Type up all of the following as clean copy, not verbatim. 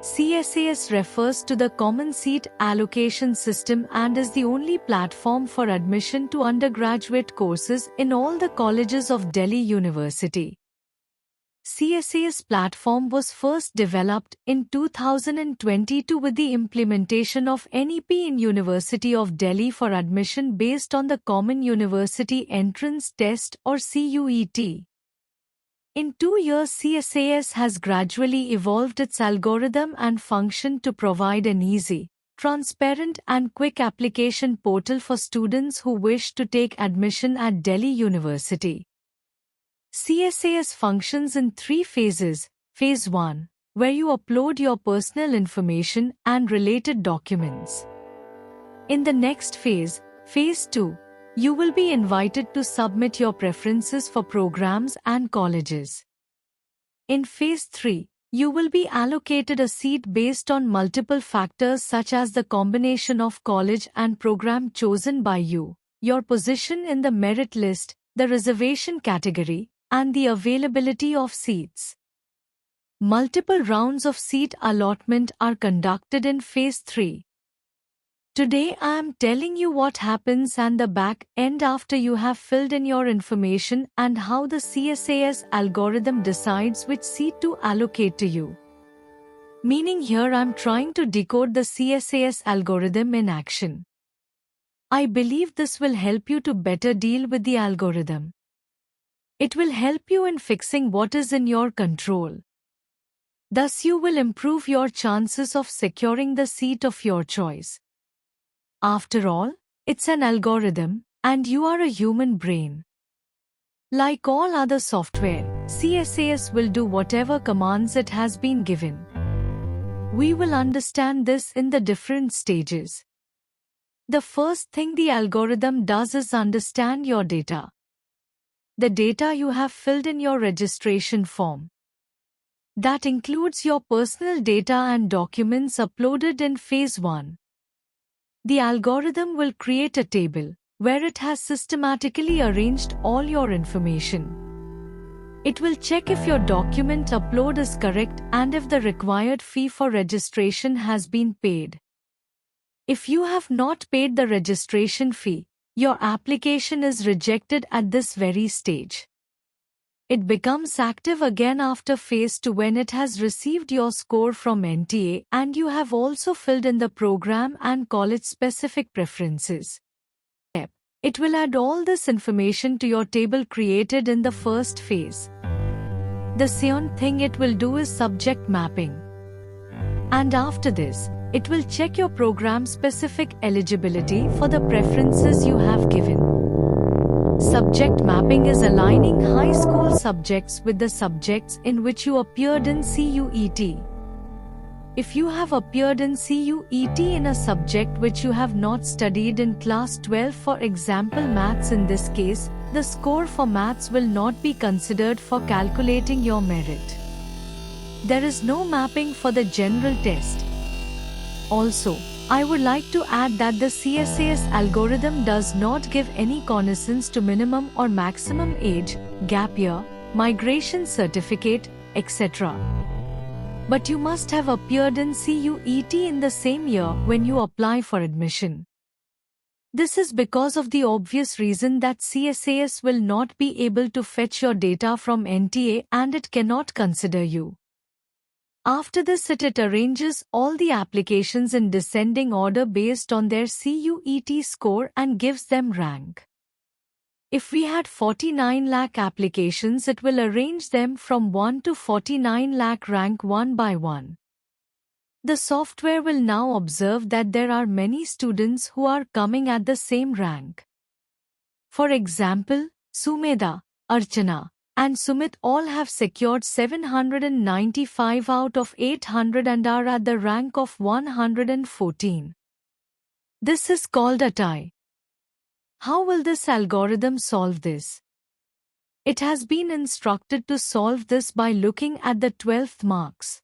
CSAS refers to the Common Seat Allocation System and is the only platform for admission to undergraduate courses in all the colleges of Delhi University. CSAS platform was first developed in 2022 with the implementation of NEP in University of Delhi for admission based on the Common University Entrance Test or CUET. In 2 years, CSAS has gradually evolved its algorithm and function to provide an easy, transparent and quick application portal for students who wish to take admission at Delhi University. CSAS functions in 3 phases. Phase 1, where you upload your personal information and related documents. In the next phase, Phase 2, you will be invited to submit your preferences for programs and colleges. In Phase 3, you will be allocated a seat based on multiple factors such as the combination of college and program chosen by you, your position in the merit list, the reservation category, and the availability of seats. Multiple rounds of seat allotment are conducted in Phase 3. Today I am telling you what happens at the back end after you have filled in your information and how the CSAS algorithm decides which seat to allocate to you. Meaning here I am trying to decode the CSAS algorithm in action. I believe this will help you to better deal with the algorithm. It will help you in fixing what is in your control. Thus you will improve your chances of securing the seat of your choice. After all, it's an algorithm, and you are a human brain. Like all other software, CSAS will do whatever commands it has been given. We will understand this in the different stages. The first thing the algorithm does is understand your data. The data you have filled in your registration form. That includes your personal data and documents uploaded in Phase 1. The algorithm will create a table, where it has systematically arranged all your information. It will check if your document upload is correct and if the required fee for registration has been paid. If you have not paid the registration fee, your application is rejected at this very stage. It becomes active again after Phase 2 when it has received your score from NTA and you have also filled in the program and college-specific preferences. It will add all this information to your table created in the first phase. The second thing it will do is subject mapping. And after this, it will check your program-specific eligibility for the preferences you have given. Subject mapping is aligning high school subjects with the subjects in which you appeared in CUET. If you have appeared in CUET in a subject which you have not studied in class 12, for example maths in this case, the score for maths will not be considered for calculating your merit. There is no mapping for the general test. Also, I would like to add that the CSAS algorithm does not give any cognizance to minimum or maximum age, gap year, migration certificate, etc. But you must have appeared in CUET in the same year when you apply for admission. This is because of the obvious reason that CSAS will not be able to fetch your data from NTA and it cannot consider you. After this it arranges all the applications in descending order based on their CUET score and gives them rank. If we had 49 lakh applications, it will arrange them from 1 to 49 lakh rank one by one. The software will now observe that there are many students who are coming at the same rank. For example, Sumedha, Archana, and Sumit all have secured 795 out of 800 and are at the rank of 114. This is called a tie. How will this algorithm solve this? It has been instructed to solve this by looking at the 12th marks.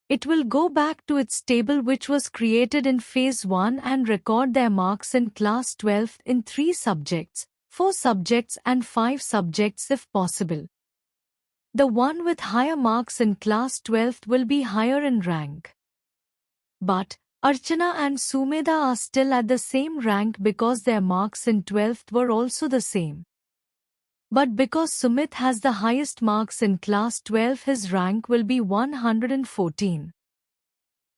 It will go back to its table which was created in Phase 1 and record their marks in class 12 in 3 subjects, 4 subjects and 5 subjects if possible. The one with higher marks in class 12th will be higher in rank. But Archana and Sumedha are still at the same rank because their marks in 12th were also the same. But because Sumit has the highest marks in class 12, his rank will be 114.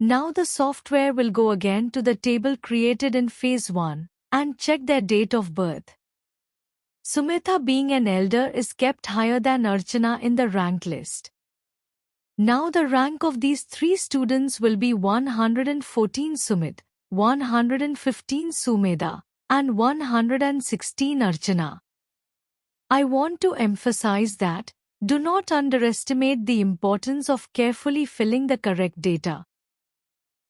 Now the software will go again to the table created in phase 1 and check their date of birth. Sumitha, being an elder, is kept higher than Archana in the rank list. Now the rank of these three students will be 114 Sumit, 115 Sumedha, and 116 Archana. I want to emphasize that, do not underestimate the importance of carefully filling the correct data.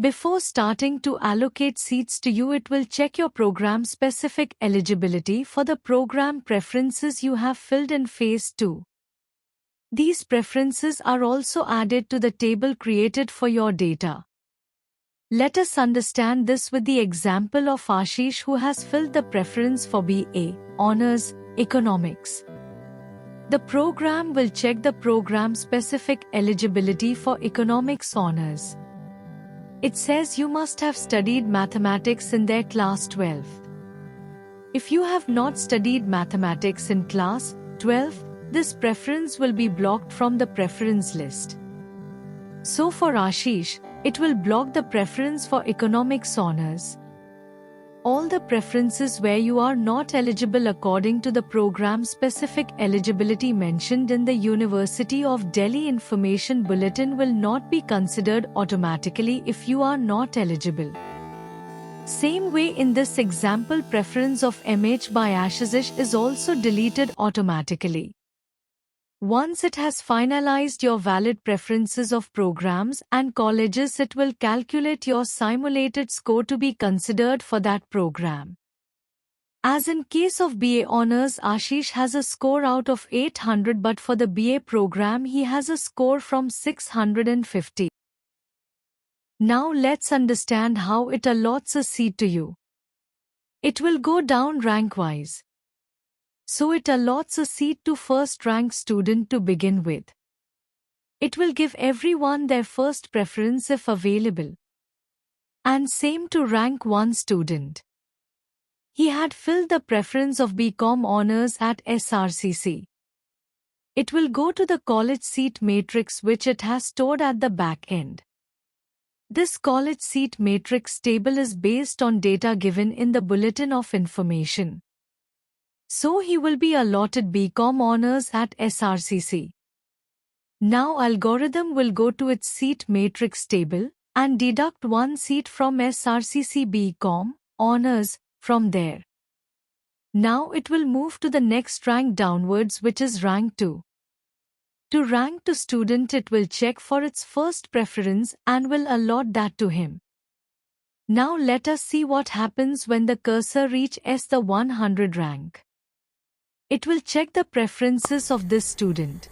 Before starting to allocate seats to you, it will check your program-specific eligibility for the program preferences you have filled in phase 2. These preferences are also added to the table created for your data. Let us understand this with the example of Ashish, who has filled the preference for BA, Honours, Economics. The program will check the program-specific eligibility for Economics Honours. It says you must have studied mathematics in their class 12. If you have not studied mathematics in class 12, this preference will be blocked from the preference list. So for Ashish, it will block the preference for Economics Honours. All the preferences where you are not eligible according to the program-specific eligibility mentioned in the University of Delhi Information Bulletin will not be considered automatically if you are not eligible. Same way in this example, preference of MH by Ashish is also deleted automatically. Once it has finalized your valid preferences of programs and colleges, it will calculate your simulated score to be considered for that program. As in case of BA Honours, Ashish has a score out of 800, but for the BA program he has a score from 650. Now let's understand how it allots a seat to you. It will go down rank-wise. So it allots a seat to first-rank student to begin with. It will give everyone their first preference if available. And same to rank 1 student. He had filled the preference of BCom Honours at SRCC. It will go to the college seat matrix which it has stored at the back end. This college seat matrix table is based on data given in the Bulletin of Information. So he will be allotted BCom Honours at SRCC. Now algorithm will go to its seat matrix table and deduct 1 seat from SRCC BCom Honours from there. Now it will move to the next rank downwards, which is rank 2. To rank 2 student, it will check for its first preference and will allot that to him. Now let us see what happens when the cursor reaches the 100 rank. It will check the preferences of this student.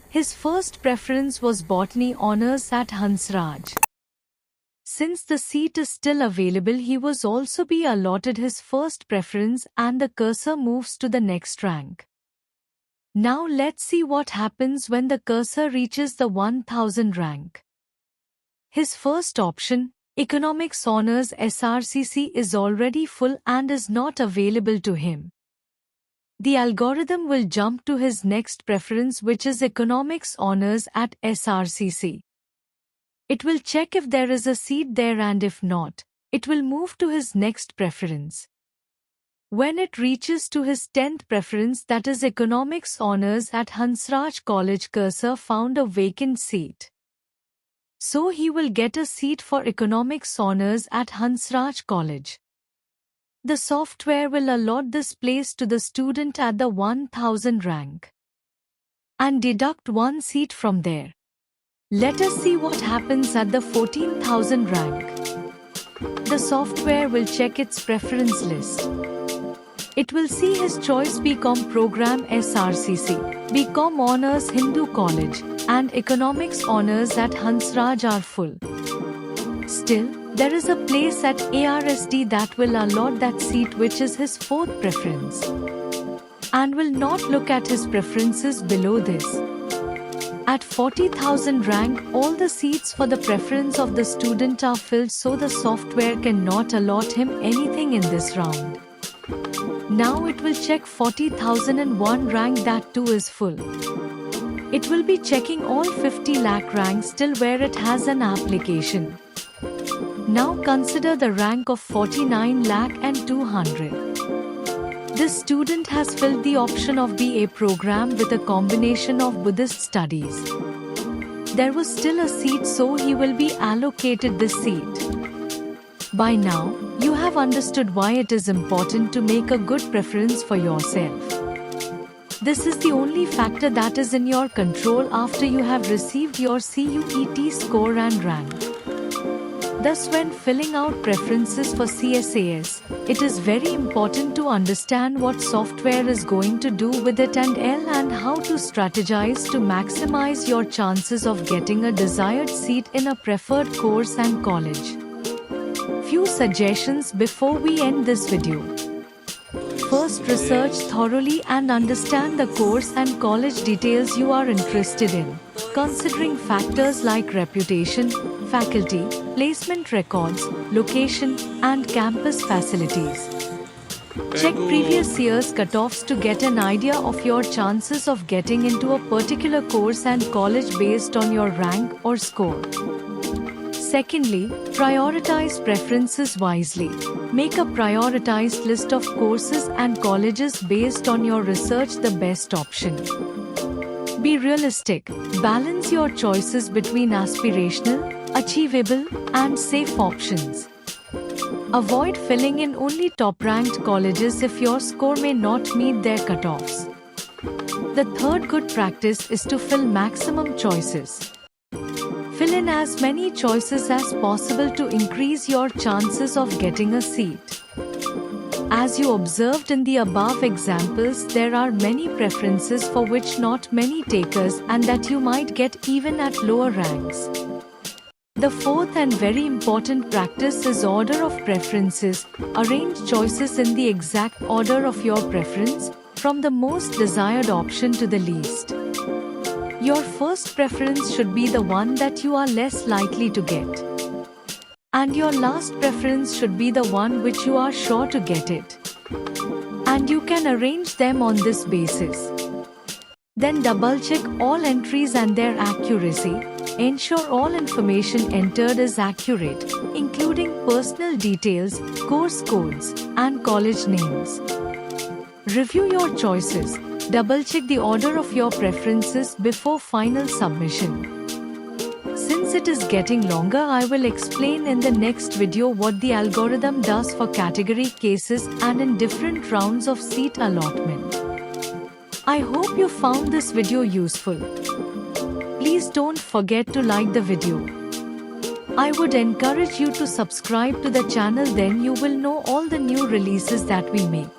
His first preference was Botany Honours at Hansraj. Since the seat is still available, he was also be allotted his first preference and the cursor moves to the next rank. Now let's see what happens when the cursor reaches the 1000 rank. His first option, Economics Honours SRCC, is already full and is not available to him. The algorithm will jump to his next preference, which is Economics Honours at SRCC. It will check if there is a seat there, and if not, it will move to his next preference. When it reaches to his 10th preference, that is Economics Honours at Hansraj College, cursor found a vacant seat. So he will get a seat for Economics Honours at Hansraj College. The software will allot this place to the student at the 1000 rank and deduct 1 seat from there. Let us see what happens at the 14,000 rank. The software will check its preference list. It will see his choice BCom program SRCC, BCom Honours Hindu College, and Economics Honours at Hansraj are full. Still, there is a place at ARSD that will allot that seat, which is his 4th preference, and will not look at his preferences below this. At 40,000 rank, all the seats for the preference of the student are filled, so the software cannot allot him anything in this round. Now it will check 40,001 rank, that too is full. It will be checking all 50 lakh ranks till where it has an application. Now consider the rank of 49 lakh and 200. This student has filled the option of BA program with a combination of Buddhist studies. There was still a seat, so he will be allocated this seat. By now, you have understood why it is important to make a good preference for yourself. This is the only factor that is in your control after you have received your CUET score and rank. Thus, when filling out preferences for CSAS, it is very important to understand what software is going to do with it and how to strategize to maximize your chances of getting a desired seat in a preferred course and college. Few suggestions before we end this video. First, research thoroughly and understand the course and college details you are interested in, considering factors like reputation, faculty, placement records, location, and campus facilities. Check previous year's cutoffs to get an idea of your chances of getting into a particular course and college based on your rank or score. Secondly, prioritize preferences wisely. Make a prioritized list of courses and colleges based on your research, the best option. Be realistic. Balance your choices between aspirational, achievable, and safe options. Avoid filling in only top-ranked colleges if your score may not meet their cutoffs. The third good practice is to fill maximum choices. Fill in as many choices as possible to increase your chances of getting a seat. As you observed in the above examples, there are many preferences for which not many takers, and that you might get even at lower ranks. The fourth and very important practice is order of preferences. Arrange choices in the exact order of your preference, from the most desired option to the least. Your first preference should be the one that you are less likely to get. And your last preference should be the one which you are sure to get it. And you can arrange them on this basis. Then double-check all entries and their accuracy. Ensure all information entered is accurate, including personal details, course codes, and college names. Review your choices. Double-check the order of your preferences before final submission. Since it is getting longer, I will explain in the next video what the algorithm does for category cases and in different rounds of seat allotment. I hope you found this video useful. Please don't forget to like the video. I would encourage you to subscribe to the channel, then you will know all the new releases that we make.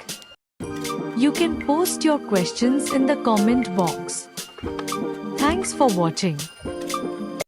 You can post your questions in the comment box. Thanks for watching.